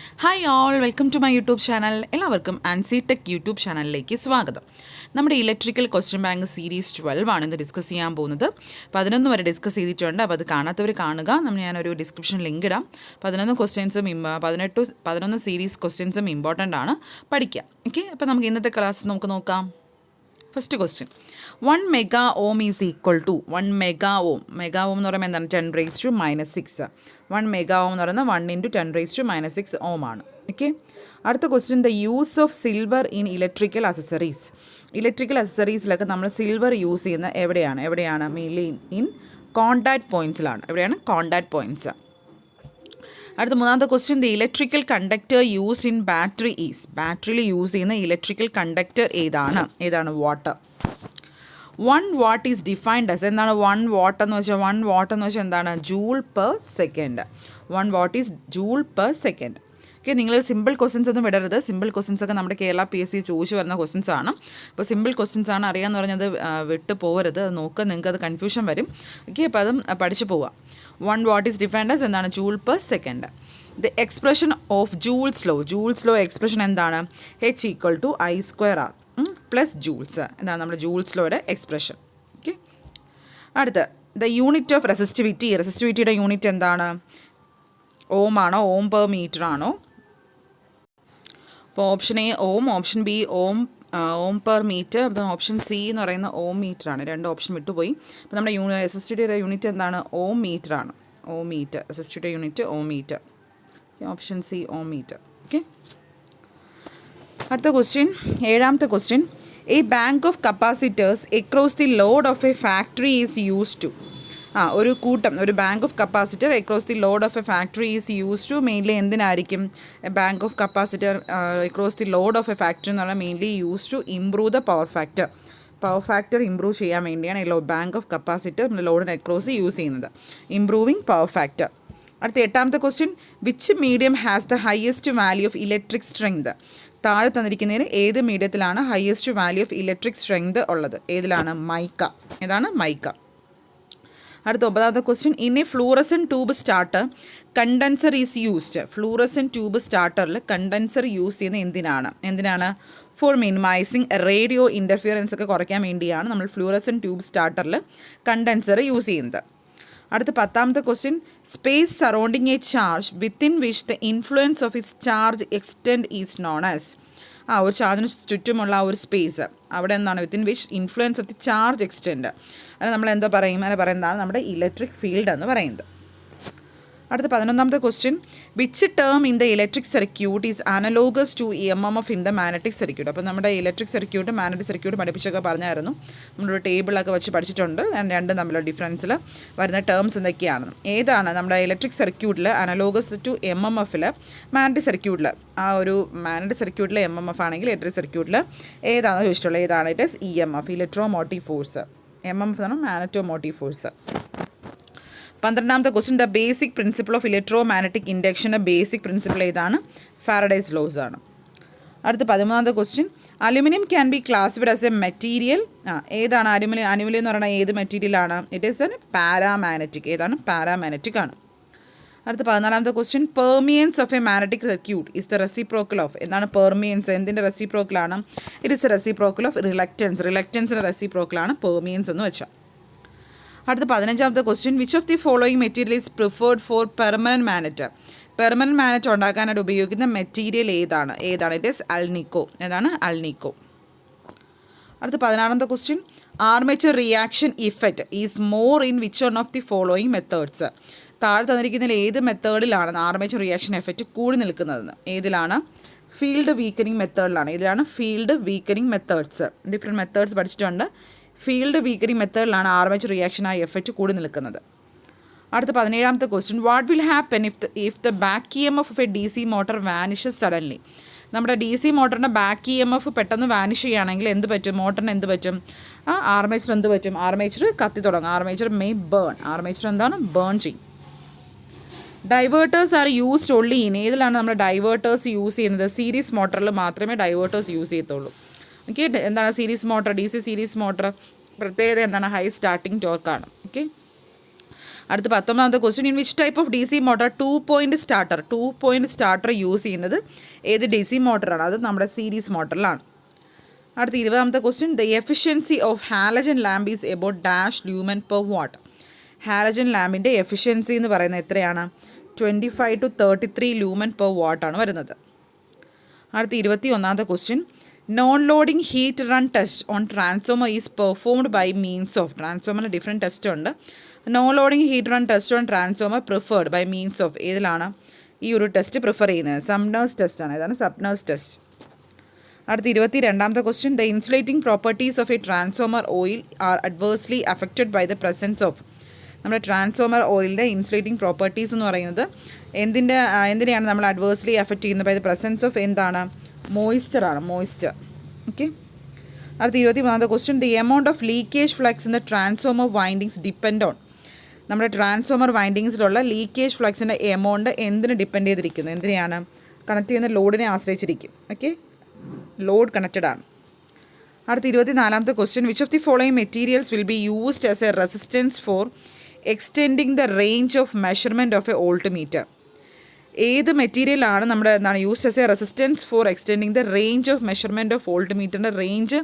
Hi all, welcome to my YouTube channel. എല്ലാവർക്കും Ancy tech YouTube ചാനലിലേക്ക് സ്വാഗതം. നമ്മുടെ ഇലക്ട്രിക്കൽ ക്വസ്റ്റ്യൻ ബാങ്ക് സീരീസ് 12 ആണ് ഇന്ന് ഡിസ്കസ് ചെയ്യാൻ പോകുന്നത്. 11 വരെ ഡിസ്കസ് ചെയ്തിട്ടുണ്ട്. അപ്പോൾ അത് കാണാത്തവർ കാണുക. ഞാനൊരു ഡിസ്ക്രിപ്ഷൻ ലിങ്ക് ഇടാം. 11 ക്വസ്റ്റ്യൻസും 11 സീരീസ് ക്വസ്റ്റ്യൻസും ഇമ്പോർട്ടൻ്റ് ആണ്, പഠിക്കുക. ഓക്കെ, അപ്പോൾ നമുക്ക് ഇന്നത്തെ ക്ലാസ് നമുക്ക് നോക്കാം. First question, 1 mega ohm is equal to 1 mega ohm. Mega ohm എന്ന് പറയുമ്പോൾ എന്താണ്? 10⁻⁻6. 1 മെഗാ ഓം എന്ന് പറയുന്നത് 1 × 10⁻⁻6 ഓം ആണ്. ഓക്കെ, അടുത്ത question, the use of silver in electrical accessories. Electrical അസസറീസിലൊക്കെ നമ്മൾ സിൽവർ യൂസ് ചെയ്യുന്ന എവിടെയാണ് മെയിൻലി ഇൻ കോണ്ടാക്ട് പോയിൻറ്റ്സിലാണ്. എവിടെയാണ്? Contact points. അടുത്ത മൂന്നാമത്തെ question, the electrical conductor use in battery is. ബാറ്ററിയിൽ യൂസ് ചെയ്യുന്ന ഇലക്ട്രിക്കൽ കണ്ടക്ടർ ഏതാണ്? Water. 1 watt is defined as. എന്താണ് 1 വാട്ട് എന്ന് വെച്ചാൽ? 1 വാട്ട് എന്ന് വെച്ചാൽ എന്താണ്? Joule per second. 1 watt is joule per second. Okay, നിങ്ങൾ സിമ്പിൾ ക്വസ്റ്റ്യൻസ് ഒന്നും വിടരുത്. സിമ്പിൾ ക്വസ്റ്റ്യൻസ് ഒക്കെ നമ്മുടെ കേരള PSC ചോദിച്ചു വരുന്ന ക്വസ്റ്റ്യൻസ് ആണ്. അപ്പോൾ സിമ്പിൾ ക്വസ്റ്റ്യൻസ് ആണ്, അറിയാമെന്ന് പറഞ്ഞത് വിട്ട് പോകരുത്. അത് നോക്കുക, നിങ്ങൾക്ക് അത് കൺഫ്യൂഷൻ വരും. ഓക്കെ, അപ്പോൾ അതും പഠിച്ചു പോവുക. 1 വാട്ട് ഈസ് ഡിഫൈൻഡ് ആസ് എന്താണ്? Joule per second. The expression of Joule's law. Joule's law expression എന്താണ്? H = I² plus joules. എന്താണ് നമ്മുടെ ജൂൾസ് ലോയുടെ എക്സ്പ്രഷൻ. ഓക്കെ, അടുത്ത് ദ യൂണിറ്റ് ഓഫ് റെസിസ്റ്റിവിറ്റി. റെസിസ്റ്റിവിറ്റിയുടെ യൂണിറ്റ് എന്താണ്? ഓം ആണോ? ഓം പെർ മീറ്റർ ആണോ? അപ്പോൾ option A ohm, option B ohm per metre, അപ്പോൾ ഓപ്ഷൻ സി എന്ന് പറയുന്ന ഓം മീറ്റർ ആണ്. രണ്ട് ഓപ്ഷൻ വിട്ടുപോയി. അപ്പോൾ നമ്മുടെ റെസിസ്റ്റിവിറ്റിയുടെ യൂണിറ്റ് എന്താണ്? ഓം മീറ്റർ ആണ്. Ohm metre. റെസിസ്റ്റിവിറ്റിയുടെ unit ohm metre. Option C ohm metre. Okay, അടുത്ത ക്വസ്റ്റ്യൻ, ഏഴാമത്തെ question, a bank of capacitors across the load of a factory is use to. ഒരു bank of capacitor across the load of a factory is use to. Mainly എന്തിനായിരിക്കും bank of capacitor across the load of a factory എന്ന് പറഞ്ഞാൽ mainly use to improve the power factor. Power factor improve ചെയ്യാൻ വേണ്ടിയാണ് bank of capacitor ലോഡിന് across use ചെയ്യുന്നത്. Improving power factor. അടുത്ത എട്ടാമത്തെ question, which medium has the highest value of electric strength. താഴെ തന്നിരിക്കുന്നതിന് ഏത് മീഡിയത്തിലാണ് highest value of electric strength ഉള്ളത്? ഏതിലാണ്? മൈക്ക. ഏതാണ്? മൈക്ക. അടുത്ത ഒമ്പതാമത്തെ question, in a fluorescent tube starter condenser is used. Fluorescent tube സ്റ്റാർട്ടറിൽ കണ്ടൻസർ യൂസ് ചെയ്യുന്നത് എന്തിനാണ്? ഫോർ മിനിമൈസിങ് റേഡിയോ ഇൻ്റർഫിയറൻസ് ഒക്കെ കുറയ്ക്കാൻ വേണ്ടിയാണ് നമ്മൾ ഫ്ലൂറസെൻറ്റ് ട്യൂബ് സ്റ്റാർട്ടറിൽ കണ്ടൻസർ യൂസ് ചെയ്യുന്നത്. അടുത്ത പത്താമത്തെ question, space surrounding A charge within which the influence of its charge extend is known as. ഒരു ചാർജിന് ചുറ്റുമുള്ള ഒരു സ്പേസ്, അവിടെ എന്താണ്? Within which influence of the charge extend. അത് നമ്മൾ എന്താ പറയും? അങ്ങനെ പറയുന്നതാണ് നമ്മുടെ ഇലക്ട്രിക് ഫീൽഡ് എന്ന് പറയുന്നത്. അടുത്ത 11ാമത്തെ question, which term in the electric circuit is analogous to EMF in the magnetic circuit. അപ്പോൾ നമ്മുടെ ഇലക്ട്രിക് സർക്യൂട്ട് മാഗ്നറ്റിക് സർക്യൂട്ട് പഠിപ്പിച്ചൊക്കെ പറഞ്ഞായിരുന്നു. നമ്മളൊരു ടേബിളൊക്കെ വെച്ച് പഠിച്ചിട്ടുണ്ട്. രണ്ടും തമ്മിലുള്ള ഡിഫറൻസിൽ വരുന്ന ടേംസ് എന്തൊക്കെയാണ്? ഏതാണ് നമ്മുടെ ഇലക്ട്രിക് സർക്യൂട്ടിൽ അനലോഗസ് ടു EMFൽ? മാഗ്നറ്റിക് സർക്യൂട്ടിൽ മാഗ്നറ്റിക് സർക്യൂട്ടിൽ EMF ആണെങ്കിൽ ഇലക്ട്രിക് സർക്യൂട്ടിൽ ഏതാണെന്ന് ചോദിച്ചിട്ടുള്ളത്? ഏതാണ്? It is EMF, electromotive force. EMF എന്നാണ് മാഗ്നറ്റോമോട്ടീവ് ഫോഴ്സ്. 12ാമത്തെ question, the basic principle of electro magnetic ഇൻഡക്ഷൻ്റെ ബേസിക് പ്രിൻസിപ്പിൾ ഏതാണ്? ഫാരഡേസ് ലോസ് ആണ്. അടുത്ത 13ാമത്തെ question, aluminium can be classified as a material. ഏതാണ് അലുമിനിയം എന്ന് പറയുന്നത്? ഏത് മെറ്റീരിയലാണ്? It is an paramagnetic. ഏതാണ്? പാരാമാഗ്നറ്റിക് ആണ്. അടുത്ത 14ാമത്തെ question, permeance of A magnetic circuit is the reciprocal of. എന്താണ് പെർമിയൻസ്? എന്തിൻ്റെ റെസിപ്രോക്കലാണ്? It is a reciprocal of reluctance. റിലക്റ്റൻസിൻ്റെ റെസിപ്രോക്കലാണ് പെർമിയൻസ് എന്ന് വെച്ചാൽ. അടുത്ത 15ാമത്തെ question, which of the following material is preferred for permanent magnet. Permanent magnet ഉണ്ടാക്കാനായിട്ട് ഉപയോഗിക്കുന്ന മെറ്റീരിയൽ ഏതാണ്? It is alnico. ഏതാണ്? അൾനിക്കോ. അടുത്ത 16ാമത്തെ question, armature reaction effect is more in which one of the following methods. താഴെ തന്നിരിക്കുന്നതിൽ ഏത് മെത്തേഡിലാണ് armature reaction effect കൂടി നിൽക്കുന്നതെന്ന്? ഏതിലാണ്? ഫീൽഡ് വീക്കനിങ് മെത്തേഡിലാണ്. ഇതിലാണ് field weakening methods. Different methods പഠിച്ചിട്ടുണ്ട്. ഫീൽഡ് വീക്കനിങ് മെത്തേഡിലാണ് ആർമേച്ചർ റിയാക്ഷനായി എഫക്റ്റ് കൂടി നിൽക്കുന്നത്. അടുത്ത 17ാമത്തെ question, what will happen if the back EMF of a DC motor vanishes suddenly. നമ്മുടെ DC മോട്ടറിൻ്റെ ബാക്ക് EMF പെട്ടെന്ന് വാനിഷ് ചെയ്യുകയാണെങ്കിൽ എന്ത് പറ്റും? മോട്ടറിന് എന്ത് പറ്റും? ആർമേച്ചർ എന്ത് പറ്റും? ആർമേച്ചർ കത്തി തുടങ്ങും. Armature burn. ആർമേച്ചർ എന്താണ്? ബേൺ ചെയ്യും. Diverters are used only in. ഏതിലാണ് നമ്മൾ ഡൈവേർട്ടേഴ്സ് യൂസ് ചെയ്യുന്നത്? സീരീസ് മോട്ടറിൽ മാത്രമേ ഡൈവേർട്ടേഴ്സ് യൂസ് ചെയ്യത്തുള്ളൂ. ഓക്കെ, എന്താണ് series motor? DC series motor പ്രത്യേകത എന്താണ്? ഹൈ സ്റ്റാർട്ടിംഗ് ടോർക്കാണ്. ഓക്കെ, അടുത്ത 19ാമത്തെ question, in which type of DC motor 2 point starter use ചെയ്യുന്നത് ഏത് DC മോട്ടറാണ്? അത് നമ്മുടെ സീരീസ് മോട്ടറിലാണ്. അടുത്ത 20ാമത്തെ question, the efficiency of halogen lamp is about dash lumen per watt. Halogen ലാമ്പിൻ്റെ എഫിഷ്യൻസി എന്ന് പറയുന്നത് എത്രയാണ്? 25 to 33 ലൂമൻ പെർ വാട്ടാണ് വരുന്നത്. അടുത്ത 21ാമത്തെ question, non loading heat run test on transformer is performed by means of. ട്രാൻസ്ഫോമറിന് ഡിഫറെൻറ്റ് ടെസ്റ്റ് ഉണ്ട്. Non loading heat run test on transformer preferred by means of ഏതിലാണ് ഈ ഒരു ടെസ്റ്റ് പ്രിഫർ ചെയ്യുന്നത്? സബ്നേഴ്സ് ടെസ്റ്റാണ്. ഇതാണ് സബ്നേഴ്സ് ടെസ്റ്റ്. അടുത്ത 22ാമത്തെ question, the insulating properties of a transformer oil are adversely affected by the presence of. നമ്മുടെ ട്രാൻസ്ഫോമർ ഓയിലിൻ്റെ ഇൻസുലേറ്റിംഗ് പ്രോപ്പർട്ടീസ് എന്ന് പറയുന്നത് എന്തിനെയാണ് നമ്മൾ അഡ്വേഴ്സ്ലി അഫക്റ്റ് ചെയ്യുന്നത്? ബൈ ദ പ്രസൻസ് ഓഫ് എന്താണ്? മോയ്സ്ചറാണ്. ഓക്കെ. അടുത്ത 23ാമത്തെ question, the amount of leakage flux in the transformer windings depend on. നമ്മുടെ ട്രാൻസ്ഫോമർ വൈൻഡിങ്സിലുള്ള ലീക്കേജ് ഫ്ലക്സിൻ്റെ എമൗണ്ട് എന്തിന് ഡിപ്പെൻഡ് ചെയ്തിരിക്കുന്നു? എന്തിനെയാണ്? കണക്ട് ചെയ്യുന്ന ലോഡിനെ ആശ്രയിച്ചിരിക്കും. ഓക്കെ, ലോഡ് കണക്റ്റഡ് ആണ്. അടുത്ത 24ാമത്തെ question, which of the following materials will be used as a resistance for extending the range of measurement of a voltmeter? ഏത് മെറ്റീരിയലാണ് നമ്മുടെ used as a resistance for extending the range of measurement of വോൾട്ട് മീറ്ററിൻ്റെ range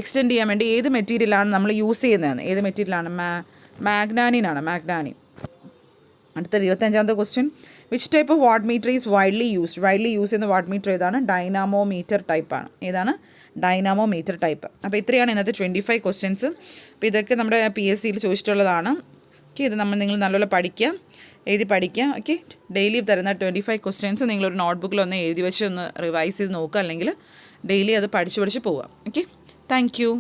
extend ചെയ്യാൻ വേണ്ടി ഏത് മെറ്റീരിയലാണ് നമ്മൾ യൂസ് ചെയ്യുന്നതെന്ന്? ഏത് മെറ്റീരിയലാണ്? മാഗ്നാനിൻ. അടുത്ത 25ാമത്തെ question, which type of wattmeter is widely use ചെയ്യുന്ന വാട്ട് മീറ്റർ ഏതാണ്? ഡൈനാമോമീറ്റർ ടൈപ്പാണ്. ഏതാണ്? Dynamometer type. അപ്പോൾ ഇത്രയാണ് ഇന്നത്തെ 25 ക്വസ്റ്റ്യൻസ്. അപ്പോൾ ഇതൊക്കെ നമ്മുടെ PSCയിൽ ചോദിച്ചിട്ടുള്ളതാണ്. ഓക്കെ, ഇത് നിങ്ങൾ നല്ലപോലെ എഴുതി പഠിക്കുക. ഓക്കെ, ഡെയിലി തരുന്ന 25 ക്വസ്റ്റ്യൻസ് നിങ്ങളൊരു നോട്ട്ബുക്കിൽ ഒന്ന് എഴുതി വെച്ച് ഒന്ന് റിവൈസ് ചെയ്ത് നോക്കുക, അല്ലെങ്കിൽ ഡെയിലി അത് പഠിച്ച് പോവുക. Okay, thank you.